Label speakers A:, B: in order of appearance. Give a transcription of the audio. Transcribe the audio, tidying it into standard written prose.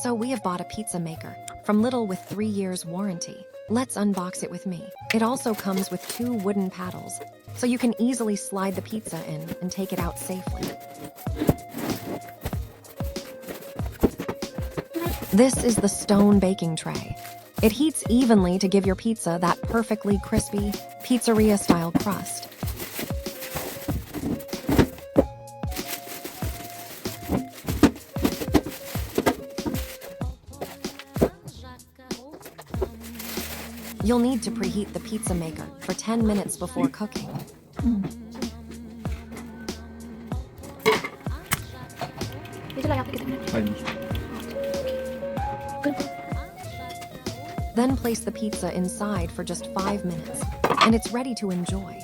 A: So we have bought a pizza maker from Lidl with 3 years warranty. Let's unbox it with me. It also comes with 2 wooden paddles, so you can easily slide the pizza in and take it out safely. This is the stone baking tray. It heats evenly to give your pizza that perfectly crispy, pizzeria-style crust. You'll need to preheat the pizza maker for 10 minutes before cooking. Then place the pizza inside for just 5 minutes, and it's ready to enjoy.